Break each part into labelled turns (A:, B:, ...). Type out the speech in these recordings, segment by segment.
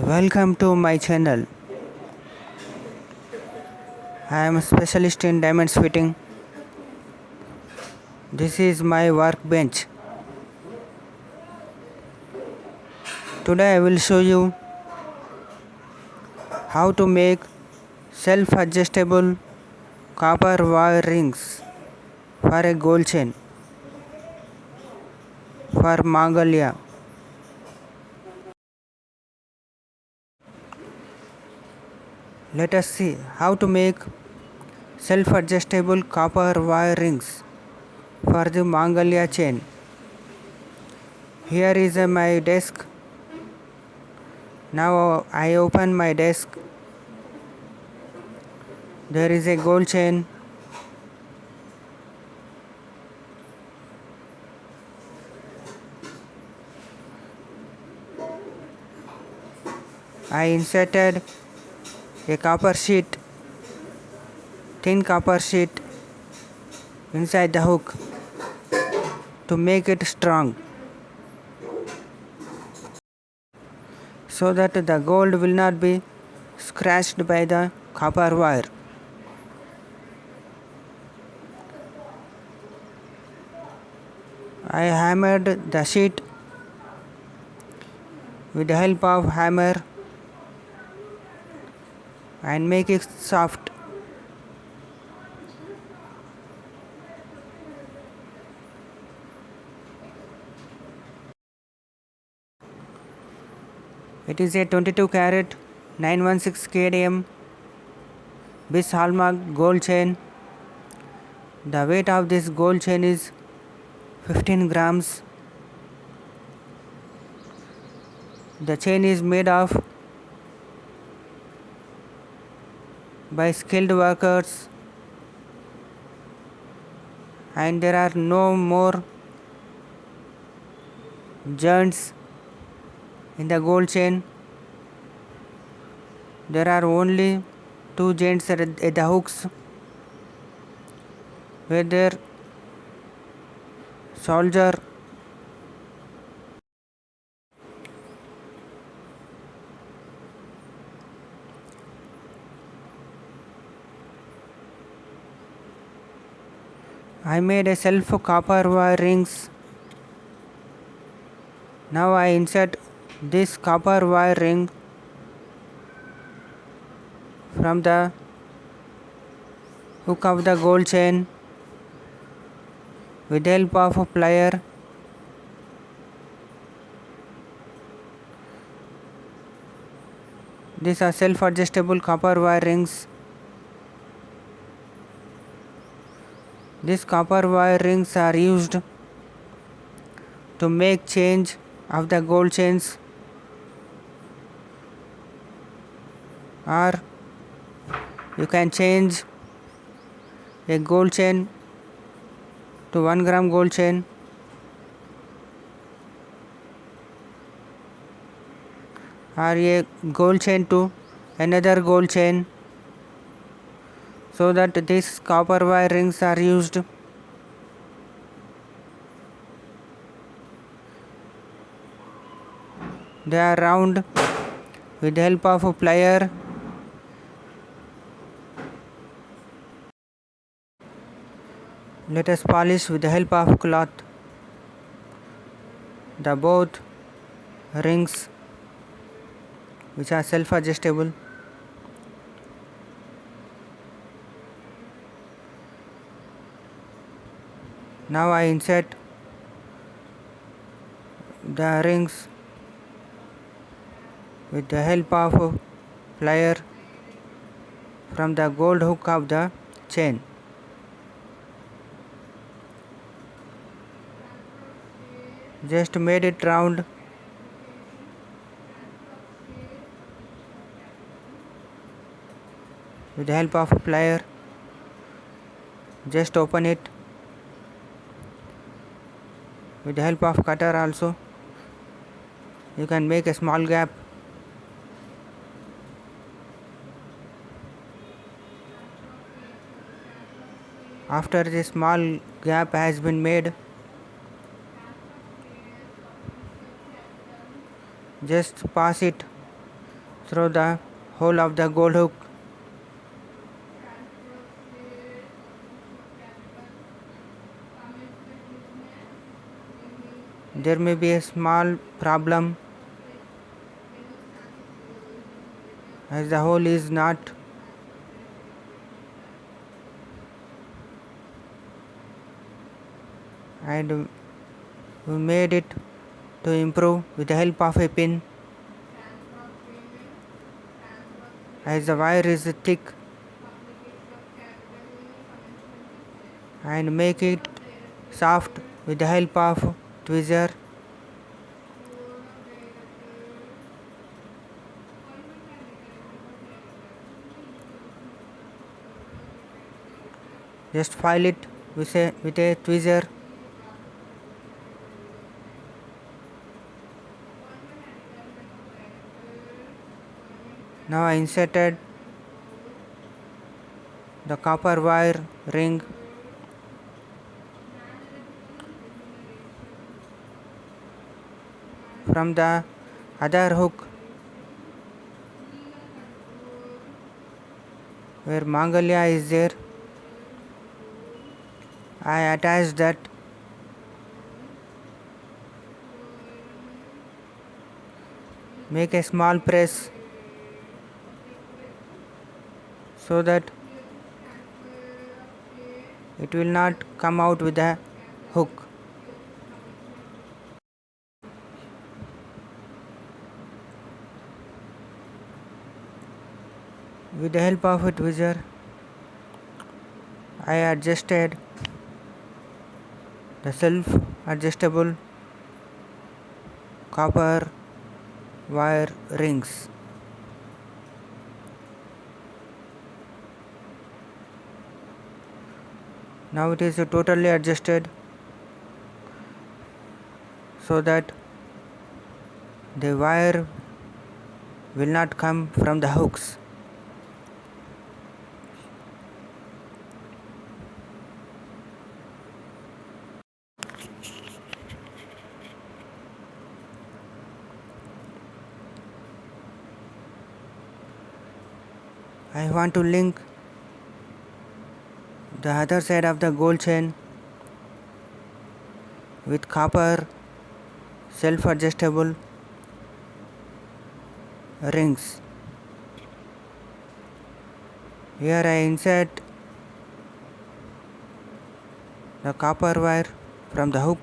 A: Welcome to my channel. I am a specialist in diamonds fitting. This is my workbench. Today I will show you how to make self-adjustable copper wire rings for a gold chain for Mangalya. Let us see how to make self-adjustable copper wire rings for the Mangalya chain. Here is my desk. Now I open my desk. There is a gold chain. I inserted a copper sheet, thin copper sheet inside the hook to make it strong, so that the gold will not be scratched by the copper wire. I hammered the sheet with the help of hammer and make it soft. It is a 22 carat 916 kdm bis hallmark gold chain. The weight of this gold chain is 15 grams. The chain is made of by skilled workers, and there are no more joints in the gold chain. There are only two joints at the hooks where their soldier I made a self copper wire rings. Now I insert this copper wire ring from the hook of the gold chain with the help of a plier. These are self-adjustable copper wire rings. These copper wire rings are used to make change of the gold chains, or you can change a gold chain to 1 gram gold chain, or a gold chain to another gold chain, so that these copper wire rings are used. They are round with the help of a plier. Let us polish with the help of cloth the both rings, which are self-adjustable. Now I insert the rings with the help of a plier from the gold hook of the chain. Just made it round. With the help of a plier, just open it. With the help of cutter also, you can make a small gap. After the small gap has been made, just pass it through the hole of the gold hook. There may be a small problem as the hole is not and we made it to improve with the help of a pin. As the wire is thick and make it soft with the help of tweezer. Just file it with a tweezer. Now I inserted the copper wire ring from the other hook where Mangalya is there. I attached that. Make a small press so that it will not come out with the hook. With the help of a tweezer, I adjusted the self-adjustable copper wire rings. Now it is totally adjusted so that the wire will not come from the hooks. I want to link the other side of the gold chain with copper self-adjustable rings. Here I insert the copper wire from the hook.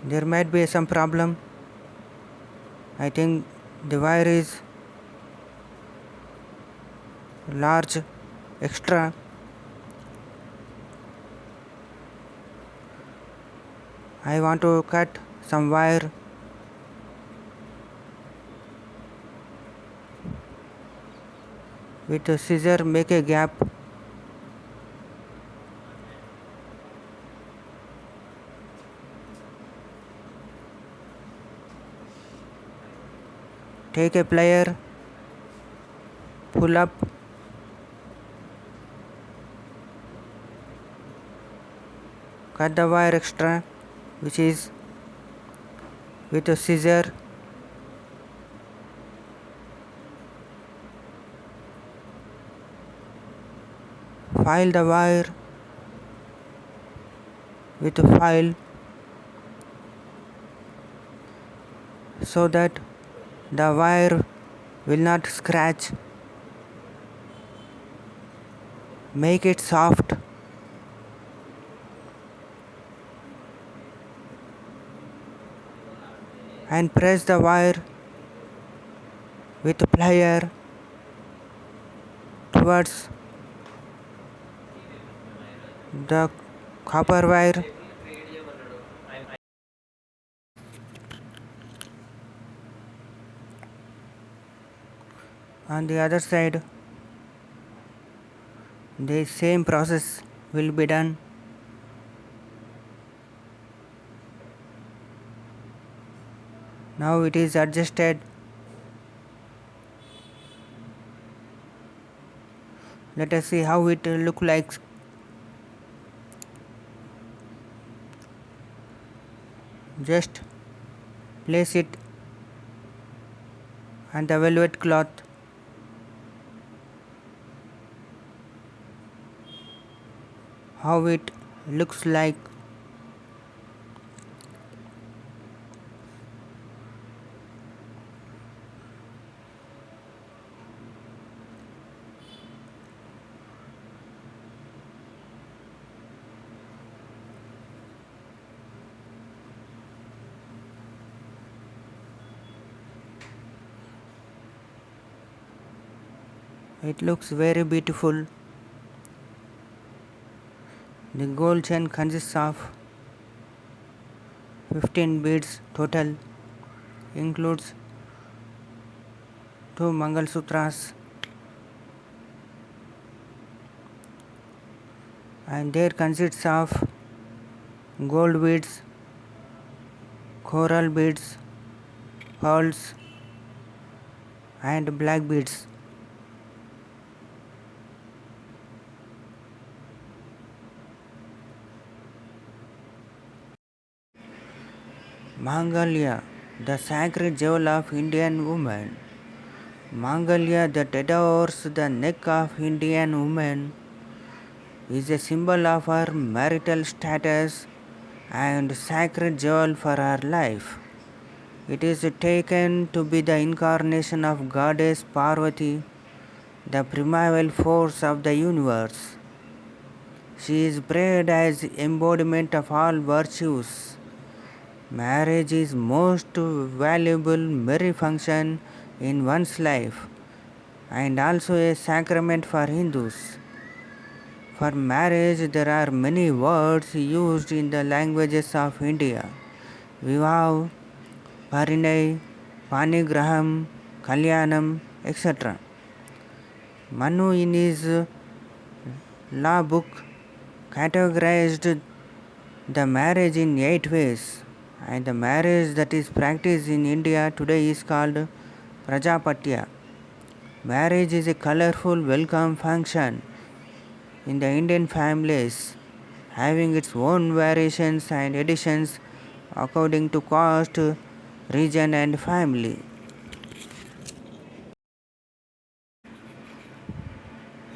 A: There might be some problem. I think the wire is large extra. I want to cut some wire with a scissor. Make a gap. Take a plier, pull up, cut the wire extra, which is with a scissor. File the wire with a file so that the wire will not scratch. Make it soft. And press the wire with a plier towards the copper wire. On the other side, the same process will be done. Now it is adjusted. Let us see how it look like. Just place it on the velvet cloth. How it looks like. It looks very beautiful. The gold chain consists of 15 beads total, includes 2 Mangalsutras, and there consists of gold beads, coral beads, pearls, and black beads. Mangalya, the sacred jewel of Indian woman. Mangalya, that adorns the neck of Indian woman, is a symbol of her marital status and sacred jewel for her life. It is taken to be the incarnation of goddess Parvati, the primeval force of the universe. She is prayed as embodiment of all virtues. Marriage is most valuable merry function in one's life and also a sacrament for Hindus. For marriage, there are many words used in the languages of India. Vivav, Parinay, Panigraham, Kalyanam, etc. Manu in his law book categorized the marriage in 8 ways, and the marriage that is practiced in India today is called Prajapatya. Marriage is a colorful welcome function in the Indian families, having its own variations and additions according to caste, region, and family.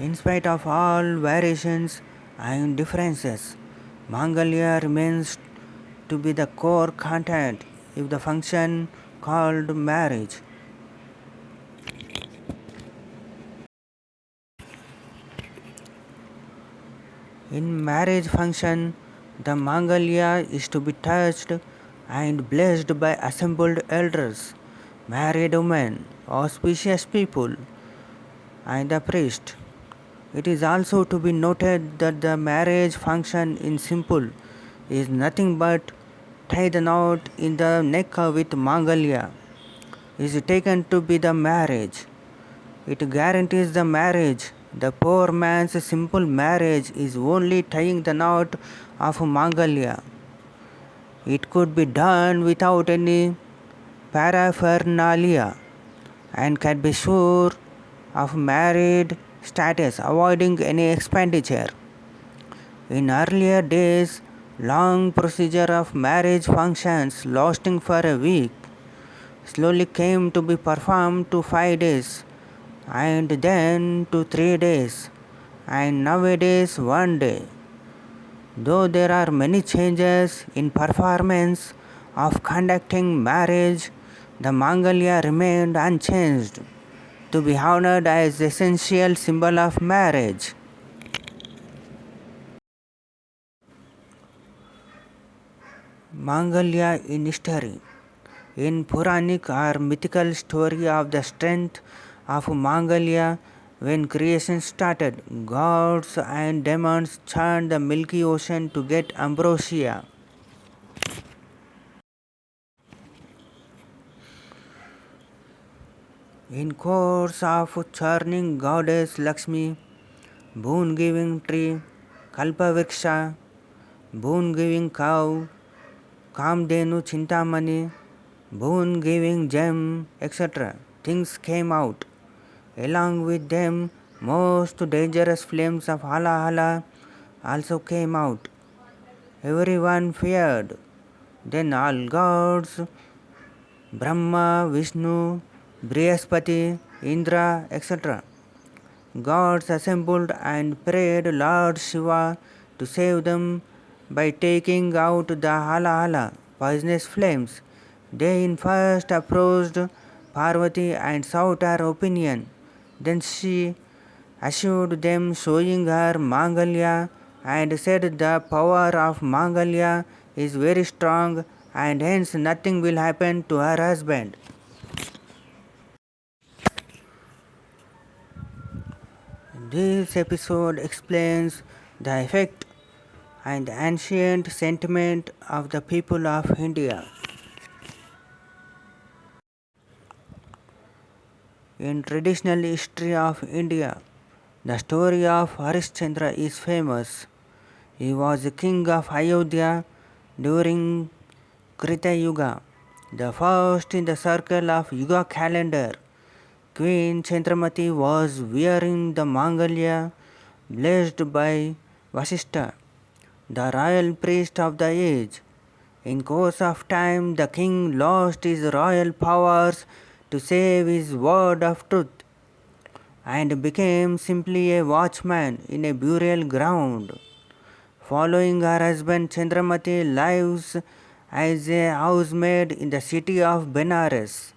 A: In spite of all variations and differences, Mangalya remains to be the core content of the function called marriage. In marriage function, the Mangalya is to be touched and blessed by assembled elders, married women, auspicious people, and the priest. It is also to be noted that the marriage function in simple is nothing but tie the knot in the neck with Mangalya is taken to be the marriage. It guarantees the marriage. The poor man's simple marriage is only tying the knot of Mangalya. It could be done without any paraphernalia and can be sure of married status, avoiding any expenditure. In earlier days, long procedure of marriage functions lasting for a week slowly came to be performed to 5 days and then to 3 days and nowadays 1 day. Though there are many changes in performance of conducting marriage, the Mangalya remained unchanged to be honored as essential symbol of marriage. Mangalya in history. In Puranic or mythical story of the strength of Mangalya when creation started, gods and demons churned the milky ocean to get ambrosia. In course of churning, goddess Lakshmi, boon-giving tree, Kalpavriksha, boon-giving cow, Kamdenu Chintamani, boon-giving gem, etc. things came out. Along with them, most dangerous flames of Hala Hala also came out. Everyone feared Then all gods, Brahma, Vishnu, Brihaspati, Indra, etc., gods assembled and prayed Lord Shiva to save them by taking out the hala hala, poisonous flames. They in first approached Parvati and sought her opinion. Then she assured them, showing her Mangalya, and said the power of Mangalya is very strong and hence nothing will happen to her husband. This episode explains the effect and ancient sentiment of the people of India. In traditional history of India, the story of Harishchandra is famous. He was the king of Ayodhya during Krita Yuga, the first in the circle of Yuga calendar. Queen Chandramati was wearing the Mangalya blessed by Vasishtha, the royal priest of the age. In course of time, the king lost his royal powers to save his word of truth and became simply a watchman in a burial ground. Following her husband, Chandramati lives as a housemaid in the city of Benares.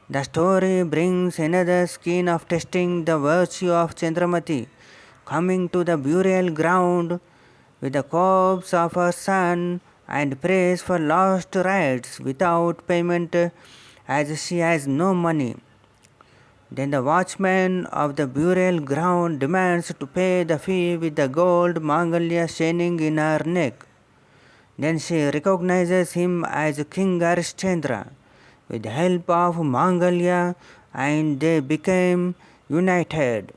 A: The story brings another skein of testing the virtue of Chandramati, coming to the burial ground with the corpse of her son and prays for lost rights without payment as she has no money. Then the watchman of the burial ground demands to pay the fee with the gold Mangalya shining in her neck. Then she recognizes him as King Harishchandra with the help of Mangalya and they became united.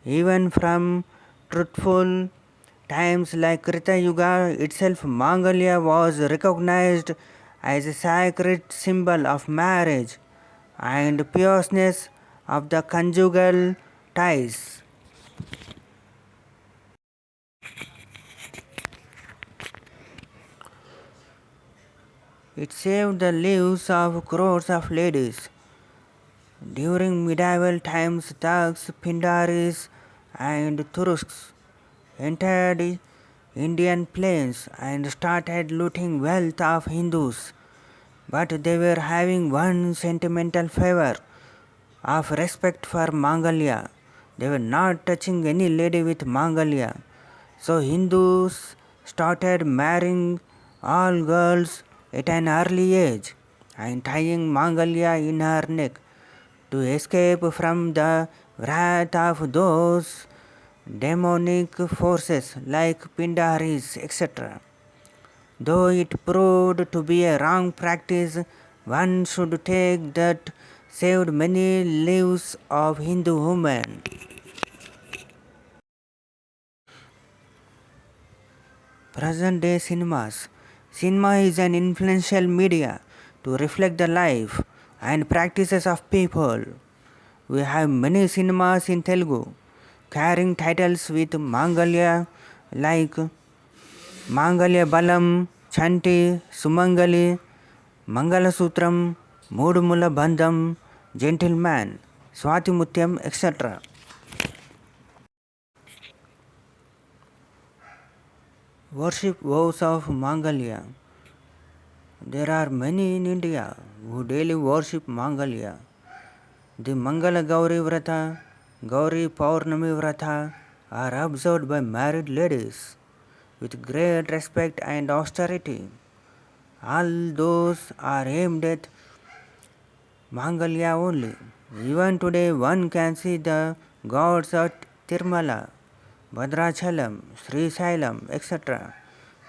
A: Even from truthful times like Krita Yuga itself, Mangalya was recognized as a sacred symbol of marriage and pureness of the conjugal ties. It saved the lives of crores of ladies. During medieval times, Thugs, Pindaris, and Turks entered Indian plains and started looting wealth of Hindus. But they were having one sentimental favor of respect for Mangalya. They were not touching any lady with Mangalya. So Hindus started marrying all girls at an early age and tying Mangalya in her neck to escape from the wrath of those demonic forces like Pindaris, etc. Though it proved to be a wrong practice, one should take that saved many lives of Hindu women. Present day cinemas. Cinema is an influential media to reflect the life and practices of people. We have many cinemas in Telugu carrying titles with Mangalya like Mangalya Balam, Chanti, Sumangali, Mangalasutram, Mudumula Bandham, Gentleman, Swatimutyam, etc. Worship vows of Mangalya. There are many in India who daily worship Mangalya. The Mangala Gauri Vrata, Gauri Paurnami Vrata are observed by married ladies with great respect and austerity. All those are aimed at Mangalya only. Even today, one can see the gods at Tirumala, Bhadrachalam, Sri Sailam, etc.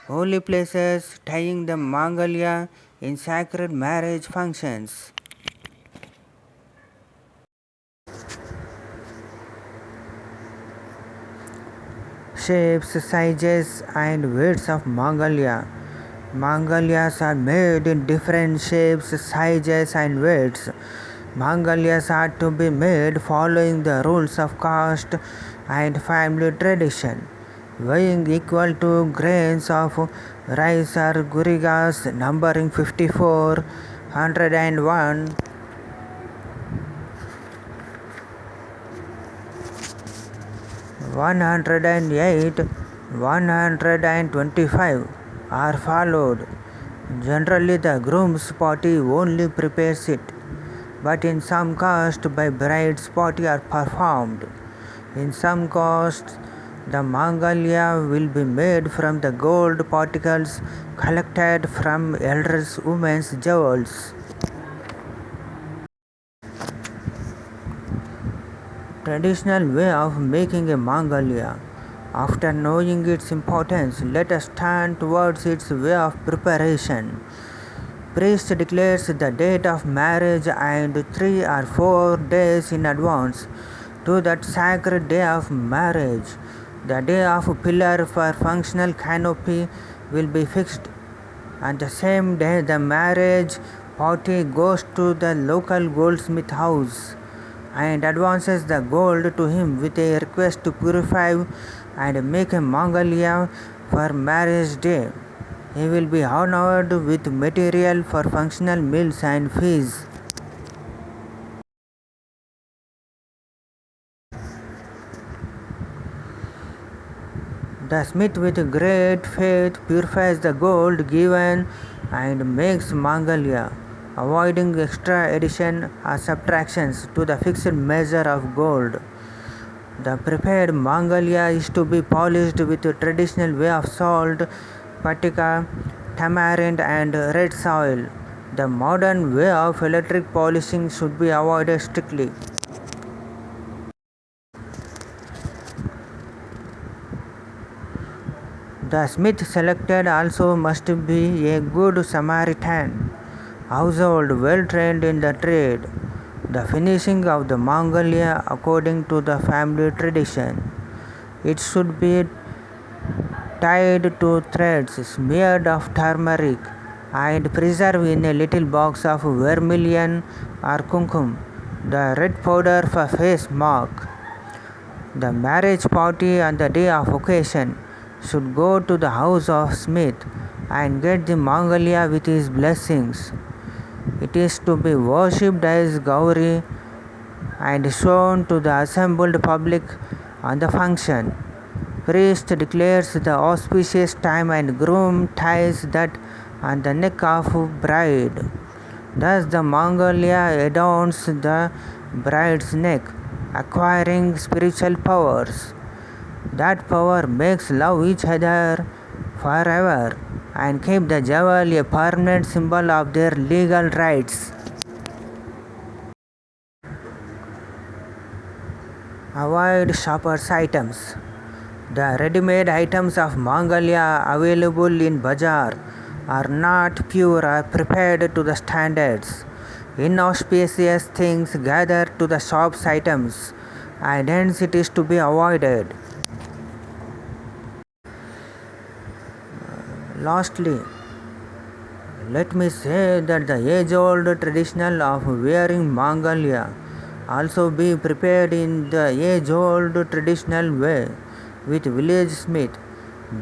A: Holy places tying the Mangalya in sacred marriage functions. Shapes, sizes, and weights of Mangalya. Mangalyas are made in different shapes, sizes, and weights. Mangalyas are to be made following the rules of caste and family tradition. weighing equal to grains of rice or gurigas numbering 54, 101, 108, 125 are followed. Generally, the groom's party only prepares it, but in some castes by bride's party are performed. In some castes, the Mangalya will be made from the gold particles collected from elder women's jewels. Traditional way of making a Mangalya. After knowing its importance, let us turn towards its way of preparation. Priest declares the date of marriage and 3 or 4 days in advance to that sacred day of marriage. The day of pillar for functional canopy will be fixed. On the same day, the marriage party goes to the local goldsmith house and advances the gold to him with a request to purify and make a Mangalya for marriage day. He will be honored with material for functional meals and fees. The smith with great faith purifies the gold given and makes Mangalya, avoiding extra addition or subtractions to the fixed measure of gold. The prepared Mangalya is to be polished with a traditional way of salt, Patika, tamarind and red soil. The modern way of electric polishing should be avoided strictly. The smith selected also must be a good Samaritan, household well trained in the trade. The finishing of the Mangalya according to the family tradition. It should be tied to threads smeared of turmeric and preserved in a little box of vermilion or kumkum, the red powder for face mark. The marriage party on the day of occasion should go to the house of Smith and get the Mangalya with his blessings. It is to be worshipped as Gauri and shown to the assembled public on the function. Priest declares the auspicious time and groom ties that on the neck of bride. Thus the Mangalya adorns the bride's neck, acquiring spiritual powers. That power makes love each other forever and keep the jewel a permanent symbol of their legal rights. Avoid shoppers' items. The ready-made items of Mangalya available in Bazaar are not pure or prepared to the standards. Inauspicious things gather to the shop's items and hence it is to be avoided. Lastly, let me say that the age-old tradition of wearing Mangalya also be prepared in the age-old traditional way with village smith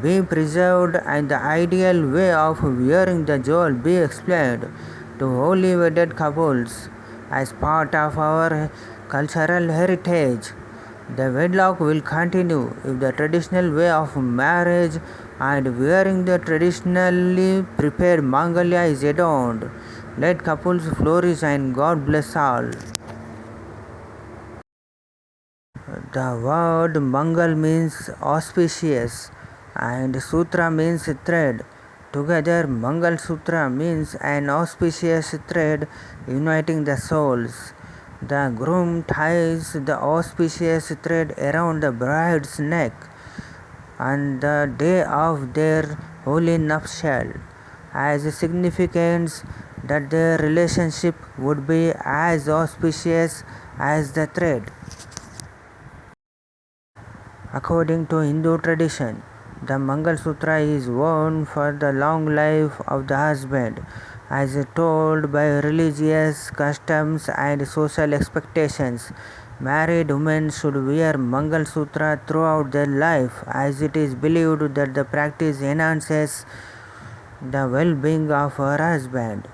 A: be preserved and the ideal way of wearing the jewel be explained to holy wedded couples as part of our cultural heritage. The wedlock will continue if the traditional way of marriage and wearing the traditionally prepared Mangalya is adorned. Let couples flourish and God bless all. The word Mangal means auspicious and Sutra means thread. Together, Mangalsutra means an auspicious thread uniting the souls. The groom ties the auspicious thread around the bride's neck on the day of their holy nuptial, as significance that their relationship would be as auspicious as the thread. According to Hindu tradition, the Mangalsutra is worn for the long life of the husband, as told by religious customs and social expectations. Married women should wear Mangalsutra throughout their life, as it is believed that the practice enhances the well being of her husband.